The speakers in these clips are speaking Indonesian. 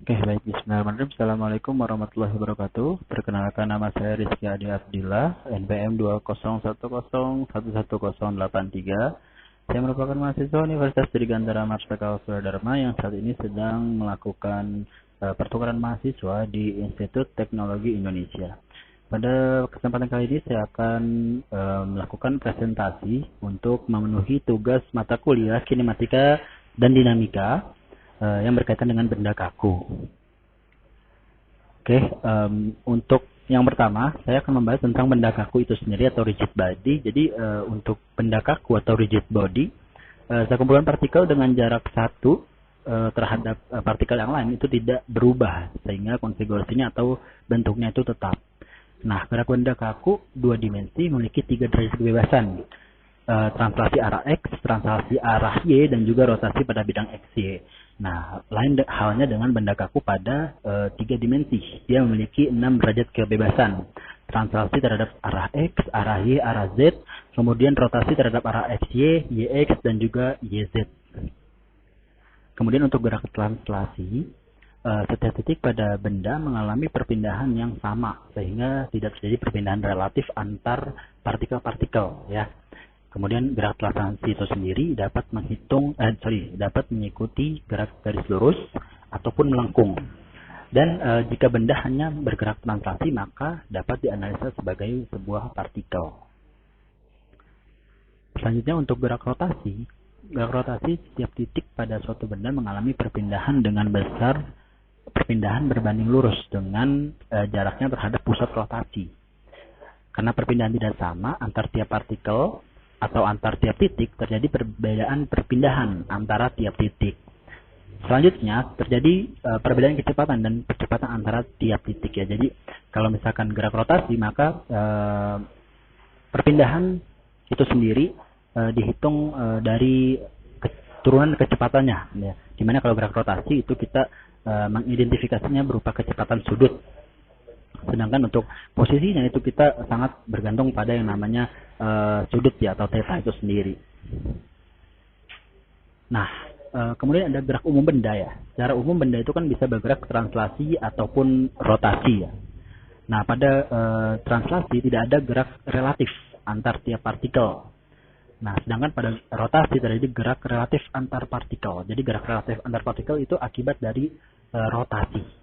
Oke, baik. Bismillahirrahmanirrahim. Assalamualaikum warahmatullahi wabarakatuh. Perkenalkan, nama saya Rizky Adi Abdillah, NPM 201011083. Saya merupakan mahasiswa Universitas Dirgantara Marsaka Dharma yang saat ini sedang melakukan pertukaran mahasiswa di Institut Teknologi Indonesia. Pada kesempatan kali ini saya akan melakukan presentasi untuk memenuhi tugas mata kuliah kinematika dan dinamika yang berkaitan dengan benda kaku. Oke, untuk yang pertama, saya akan membahas tentang benda kaku itu sendiri atau rigid body. Jadi, untuk benda kaku atau rigid body, sekumpulan partikel dengan jarak 1 terhadap partikel yang lain itu tidak berubah, sehingga konfigurasinya atau bentuknya itu tetap. Nah, gerak benda kaku 2 dimensi memiliki 3 derajat kebebasan. Translasi arah X, translasi arah Y, dan juga rotasi pada bidang XY. Nah, lain halnya dengan benda kaku pada 3 dimensi. Dia memiliki 6 derajat kebebasan. Translasi terhadap arah X, arah Y, arah Z, kemudian rotasi terhadap arah XY, YX, dan juga YZ. Kemudian untuk gerak translasi, setiap titik pada benda mengalami perpindahan yang sama, sehingga tidak terjadi perpindahan relatif antar partikel-partikel, ya. Kemudian gerak translasi itu sendiri dapat mengikuti gerak garis lurus ataupun melengkung. Dan jika benda hanya bergerak translasi, maka dapat dianalisa sebagai sebuah partikel. Selanjutnya untuk gerak rotasi setiap titik pada suatu benda mengalami perpindahan dengan besar, perpindahan berbanding lurus dengan jaraknya terhadap pusat rotasi. Karena perpindahan tidak sama antar tiap partikel atau antar tiap titik, terjadi perbedaan perpindahan antara tiap titik. Selanjutnya terjadi perbedaan kecepatan dan percepatan antara tiap titik, ya. Jadi kalau misalkan gerak rotasi, maka perpindahan itu sendiri dihitung dari turunan kecepatannya, ya. Dimana kalau gerak rotasi itu kita mengidentifikasinya berupa kecepatan sudut. Sedangkan untuk posisinya itu kita sangat bergantung pada yang namanya sudut, ya, atau theta itu sendiri. Nah, kemudian ada gerak umum benda, ya. Secara umum benda itu kan bisa bergerak translasi ataupun rotasi, ya. Nah, pada translasi tidak ada gerak relatif antar tiap partikel. Nah, sedangkan pada rotasi terjadi gerak relatif antar partikel. Jadi gerak relatif antar partikel itu akibat dari rotasi.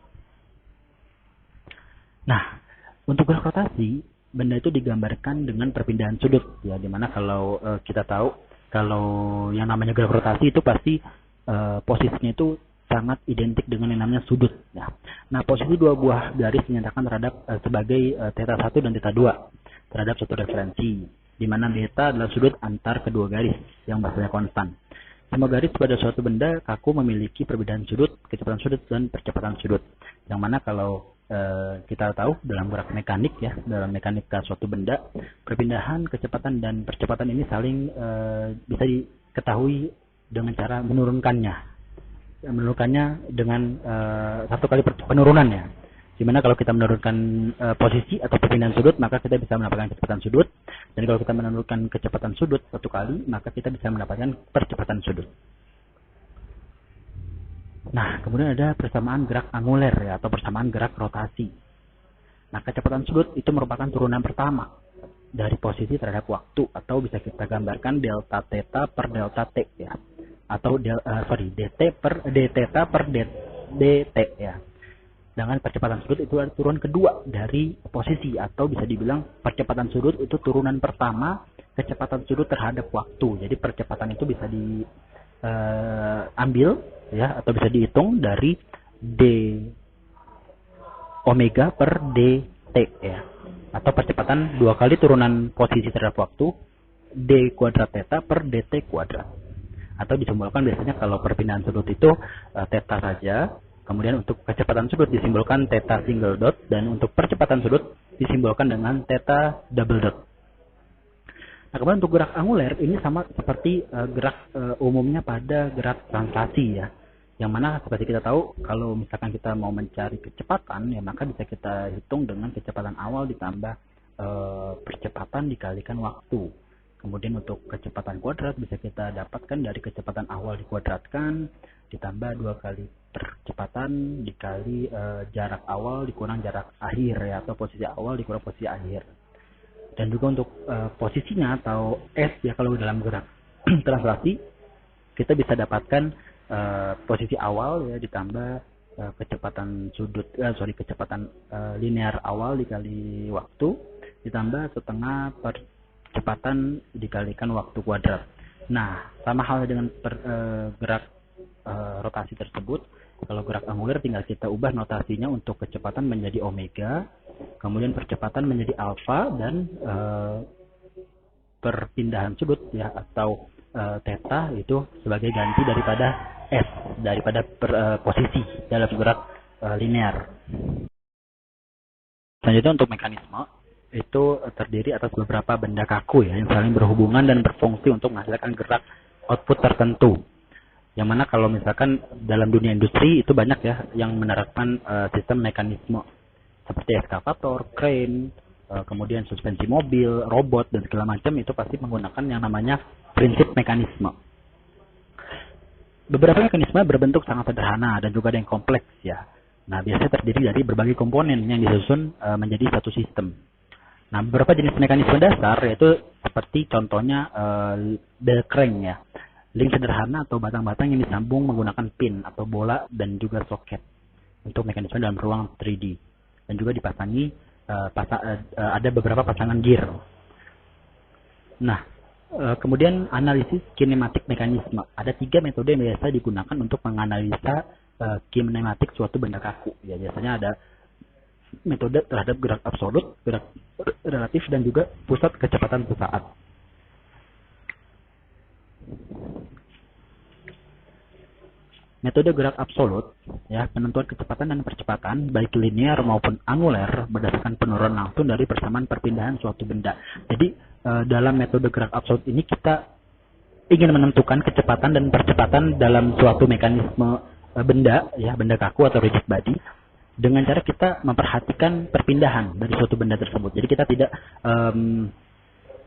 Nah, untuk gerak rotasi, benda itu digambarkan dengan perpindahan sudut, ya. Dimana kalau kita tahu kalau yang namanya gerak rotasi itu pasti posisinya itu sangat identik dengan yang namanya sudut, ya. Nah, posisi dua buah garis dinyatakan terhadap sebagai theta 1 dan theta 2 terhadap suatu referensi, di mana beta adalah sudut antar kedua garis yang bahasanya konstan. Semua garis pada suatu benda kaku memiliki perbedaan sudut, kecepatan sudut, dan percepatan sudut. Yang mana kalau kita tahu dalam gerak mekanik, ya, dalam mekanika suatu benda, perpindahan kecepatan dan percepatan ini saling bisa diketahui dengan cara menurunkannya dengan satu kali penurunannya. Dimana kalau kita menurunkan posisi atau perpindahan sudut, maka kita bisa mendapatkan kecepatan sudut, dan kalau kita menurunkan kecepatan sudut satu kali, maka kita bisa mendapatkan percepatan sudut. Nah, kemudian ada persamaan gerak anguler, ya, atau persamaan gerak rotasi. Nah, kecepatan sudut itu merupakan turunan pertama dari posisi terhadap waktu, atau bisa kita gambarkan delta theta per delta t, ya, atau dt per d theta per dt, ya. Dengan percepatan sudut itu adalah turunan kedua dari posisi, atau bisa dibilang percepatan sudut itu turunan pertama kecepatan sudut terhadap waktu. Jadi percepatan itu bisa diambil, ya, atau bisa dihitung dari d omega per dt, ya, atau percepatan 2 kali turunan posisi terhadap waktu d kuadrat theta per dt kuadrat, atau disimbolkan biasanya kalau perpindahan sudut itu theta saja. Kemudian untuk kecepatan sudut disimbolkan theta single dot, dan untuk percepatan sudut disimbolkan dengan theta double dot. Nah, kemudian untuk gerak anguler ini sama seperti gerak umumnya pada gerak translasi, ya. Yang mana seperti kita tahu kalau misalkan kita mau mencari kecepatan, ya, maka bisa kita hitung dengan kecepatan awal ditambah percepatan dikalikan waktu. Kemudian untuk kecepatan kuadrat bisa kita dapatkan dari kecepatan awal dikuadratkan ditambah 2 kali percepatan dikali jarak awal dikurang jarak akhir ya, atau posisi awal dikurang posisi akhir. Dan juga untuk posisinya atau S ya, kalau dalam gerak translasi kita bisa dapatkan posisi awal ya ditambah kecepatan kecepatan linear awal dikali waktu ditambah setengah percepatan dikalikan waktu kuadrat. Nah, sama halnya dengan gerak rotasi tersebut, kalau gerak angular tinggal kita ubah notasinya untuk kecepatan menjadi omega, kemudian percepatan menjadi alfa, dan perpindahan sudut ya atau theta itu sebagai ganti daripada S, daripada posisi dalam gerak linear. Selanjutnya untuk mekanisme itu terdiri atas beberapa benda kaku ya yang saling berhubungan dan berfungsi untuk menghasilkan gerak output tertentu. Yang mana kalau misalkan dalam dunia industri itu banyak ya yang menerapkan sistem mekanisme seperti ekskavator, crane, kemudian suspensi mobil, robot dan segala macam itu pasti menggunakan yang namanya prinsip mekanisme. Beberapa mekanisme berbentuk sangat sederhana dan juga ada yang kompleks ya. Nah, biasanya terdiri dari berbagai komponen yang disusun menjadi satu sistem. Nah, beberapa jenis mekanisme dasar yaitu seperti contohnya bell crank ya. Link sederhana atau batang-batang yang disambung menggunakan pin atau bola dan juga soket untuk mekanisme dalam ruang 3D. Dan juga dipasangi ada beberapa pasangan gear. Nah, kemudian analisis kinematik mekanisme. Ada 3 metode yang biasa digunakan untuk menganalisa kinematik suatu benda kaku. Ya, biasanya ada metode terhadap gerak absolut, gerak relatif, dan juga pusat kecepatan sesaat. Metode gerak absolut, ya, penentuan kecepatan dan percepatan baik linear maupun angular berdasarkan penurunan langsung dari persamaan perpindahan suatu benda. Jadi dalam metode gerak absolut ini kita ingin menentukan kecepatan dan percepatan dalam suatu mekanisme benda, ya, benda kaku atau rigid body, dengan cara kita memperhatikan perpindahan dari suatu benda tersebut. Jadi kita tidak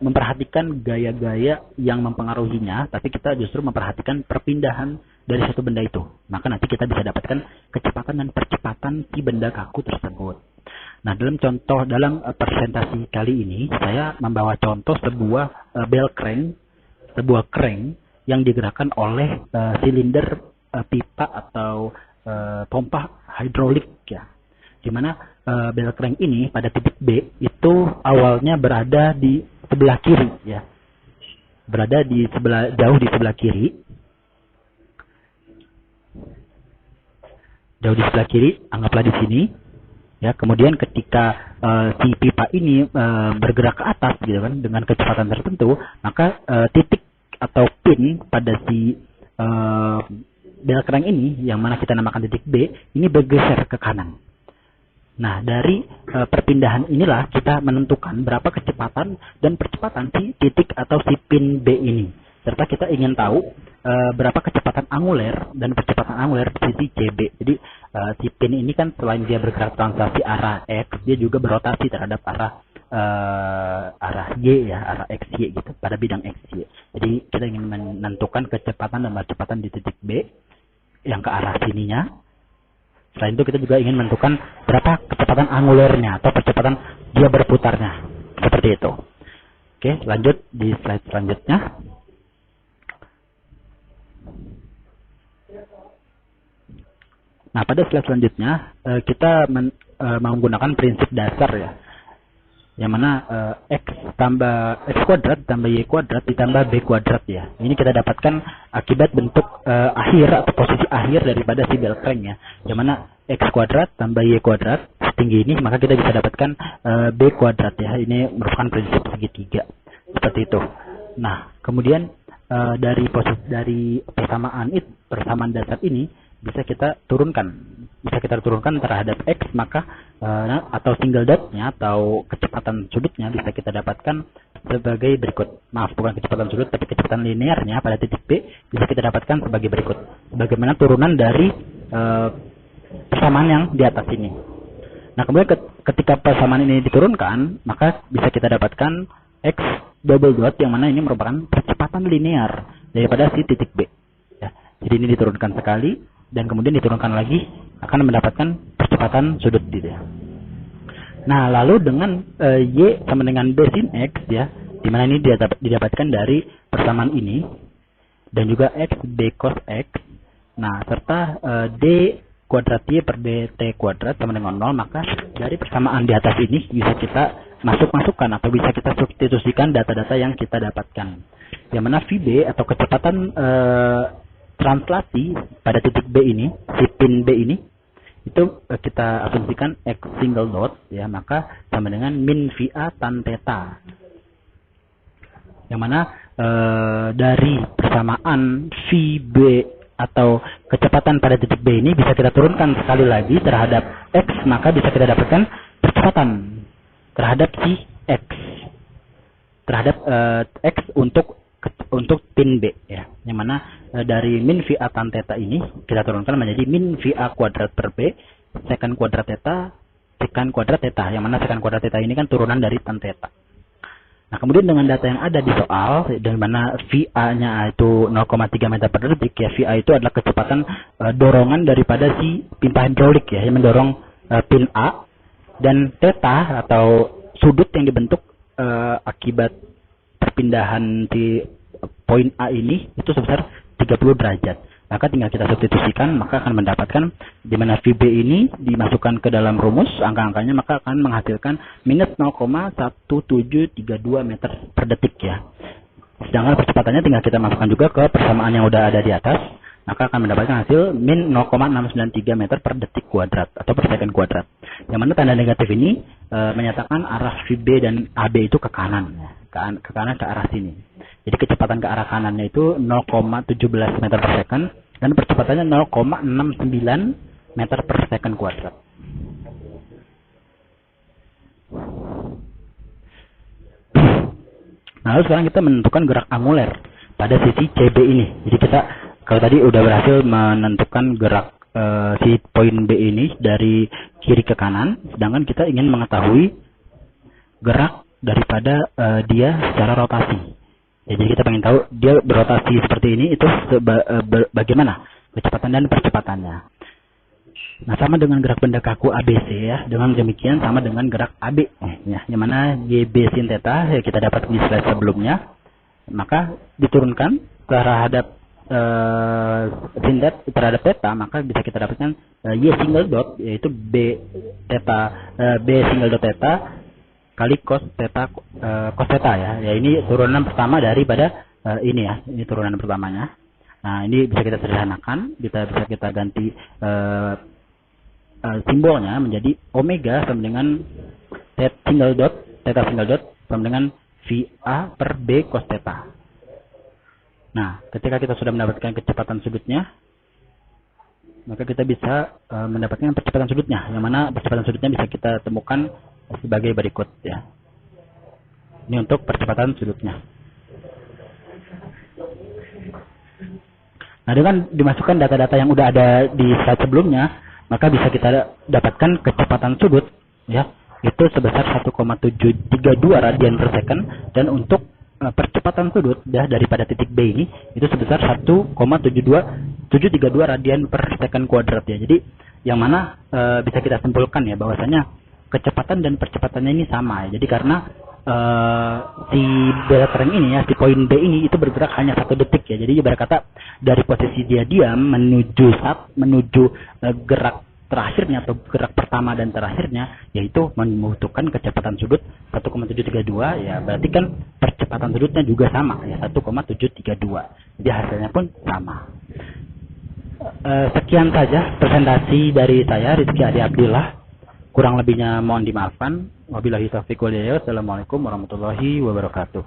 memperhatikan gaya-gaya yang mempengaruhinya, tapi kita justru memperhatikan perpindahan dari satu benda itu. Maka nanti kita bisa dapatkan kecepatan dan percepatan si benda kaku tersebut. Nah, dalam presentasi kali ini saya membawa contoh sebuah bell crank, sebuah crank yang digerakkan oleh silinder pipa atau pompa hidrolik ya. Di mana bell crank ini pada titik B itu awalnya berada di sebelah kiri ya. Berada di jauh di sebelah kiri. Jauh di sebelah kiri, anggaplah di sini. Ya, kemudian ketika si pipa ini bergerak ke atas gitu kan dengan kecepatan tertentu, maka titik atau pin pada si bell crank ini yang mana kita namakan titik B ini bergeser ke kanan. Nah, dari perpindahan inilah kita menentukan berapa kecepatan dan percepatan si titik atau si pin B ini. Serta kita ingin tahu berapa kecepatan anguler dan percepatan anguler di CB. Jadi si pin ini kan selain dia bergerak translasi arah X, dia juga berotasi terhadap arah Y ya, arah XY gitu, pada bidang XY. Jadi kita ingin menentukan kecepatan dan percepatan di titik B yang ke arah sininya. Selain itu kita juga ingin menentukan berapa kecepatan angulernya atau percepatan dia berputarnya. Seperti itu. Oke, lanjut di slide selanjutnya. Nah, pada slide selanjutnya kita menggunakan prinsip dasar ya. Yang mana X kuadrat tambah Y kuadrat ditambah B kuadrat ya. Ini kita dapatkan akibat bentuk akhir atau posisi akhir daripada si bell crank ya. Yang mana X kuadrat tambah Y kuadrat setinggi ini, maka kita bisa dapatkan B kuadrat ya. Ini merupakan prinsip segitiga. Seperti itu. Nah, kemudian dari persamaan dasar ini bisa kita turunkan terhadap X, maka atau single dot-nya atau kecepatan sudutnya bisa kita dapatkan sebagai berikut. Maaf, bukan kecepatan sudut tapi kecepatan linearnya pada titik B bisa kita dapatkan sebagai berikut. Bagaimana turunan dari persamaan yang di atas ini. Nah, kemudian ketika persamaan ini diturunkan, maka bisa kita dapatkan X double dot yang mana ini merupakan percepatan linear daripada si titik B. Jadi Jadi ini diturunkan sekali dan kemudian diturunkan lagi akan mendapatkan percepatan sudut gitu ya. Nah, lalu dengan Y sama dengan B sin X ya, di mana ini didapatkan dari persamaan ini dan juga X B cos X. Nah, serta D kuadrat Y per DT kuadrat sama dengan 0, maka dari persamaan di atas ini bisa kita masukkan atau bisa kita substitusikan data-data yang kita dapatkan. Yang mana VB atau kecepatan translasi pada titik B ini, si pin B ini, itu kita asumsikan X single dot ya, maka sama dengan min VA tan theta. Yang mana dari persamaan VB atau kecepatan pada titik B ini bisa kita turunkan sekali lagi terhadap X, maka bisa kita dapatkan percepatan terhadap si X, terhadap X untuk pin B ya. Yang mana dari min VA tan theta ini kita turunkan menjadi min VA kuadrat per B secant kuadrat theta secant kuadrat theta, yang mana secant kuadrat theta ini kan turunan dari tan theta. Nah, kemudian dengan data yang ada di soal, di mana VA-nya itu 0,3 meter per detik ya, VA itu adalah kecepatan dorongan daripada si pipa hidrolik ya, yang mendorong pin A, dan theta atau sudut yang dibentuk akibat perpindahan di poin A ini itu sebesar 30 derajat. Maka tinggal kita substitusikan, maka akan mendapatkan di mana VB ini dimasukkan ke dalam rumus angka-angkanya, maka akan menghasilkan minus 0,1732 meter per detik ya. Sedangkan percepatannya tinggal kita masukkan juga ke persamaan yang udah ada di atas, maka akan mendapatkan hasil min 0,693 meter per detik kuadrat atau per second kuadrat. Yang mana tanda negatif ini menyatakan arah VB dan AB itu ke kanan ya. Ke kanan ke arah sini. Jadi kecepatan ke arah kanannya itu 0,17 meter per second dan percepatannya 0,69 meter per second kuadrat. Nah, lalu sekarang kita menentukan gerak anguler pada sisi CB ini. Jadi kita kalau tadi udah berhasil menentukan gerak si poin B ini dari kiri ke kanan, sedangkan kita ingin mengetahui gerak daripada dia secara rotasi. Ya, jadi kita ingin tahu dia berotasi seperti ini itu bagaimana kecepatan dan percepatannya. Nah, sama dengan gerak benda kaku ABC ya. Dengan demikian sama dengan gerak AB ya, yang mana YB sin theta ya, kita dapat di slide sebelumnya. Maka diturunkan terhadap sin theta terhadap theta, maka bisa kita dapatkan Y single dot yaitu B single dot theta kali cos theta ya. Ya, ini turunan pertama daripada ini ya. Ini turunan pertamanya. Nah, ini bisa kita sederhanakan, bisa kita ganti simbolnya menjadi omega sama dengan theta single dot sama dengan VA per B cos theta. Nah, ketika kita sudah mendapatkan kecepatan sudutnya, maka kita bisa mendapatkan percepatan sudutnya, yang mana percepatan sudutnya bisa kita temukan sebagai berikut ya. Ini untuk percepatan sudutnya. Nah, dengan dimasukkan data-data yang udah ada di slide sebelumnya, maka bisa kita dapatkan kecepatan sudut ya, itu sebesar 1,732 radian per second, dan untuk percepatan sudut ya, daripada titik B ini itu sebesar 1,732 radian per second kuadrat ya. Jadi yang mana bisa kita simpulkan ya bahwasanya kecepatan dan percepatannya ini sama ya. Jadi karena si belatereng ini ya, si poin B ini itu bergerak hanya 1 detik ya. Jadi ibarat kata dari posisi dia diam menuju gerak terakhirnya atau gerak pertama dan terakhirnya, yaitu membutuhkan kecepatan sudut 1,732 ya. Berarti kan percepatan sudutnya juga sama ya, 1,732. Jadi hasilnya pun sama. Sekian saja presentasi dari saya, Rizky Adi Abdillah. Kurang lebihnya mohon dimaafkan. Wabillahi taufiq wal hidayah. Wassalamualaikum warahmatullahi wabarakatuh.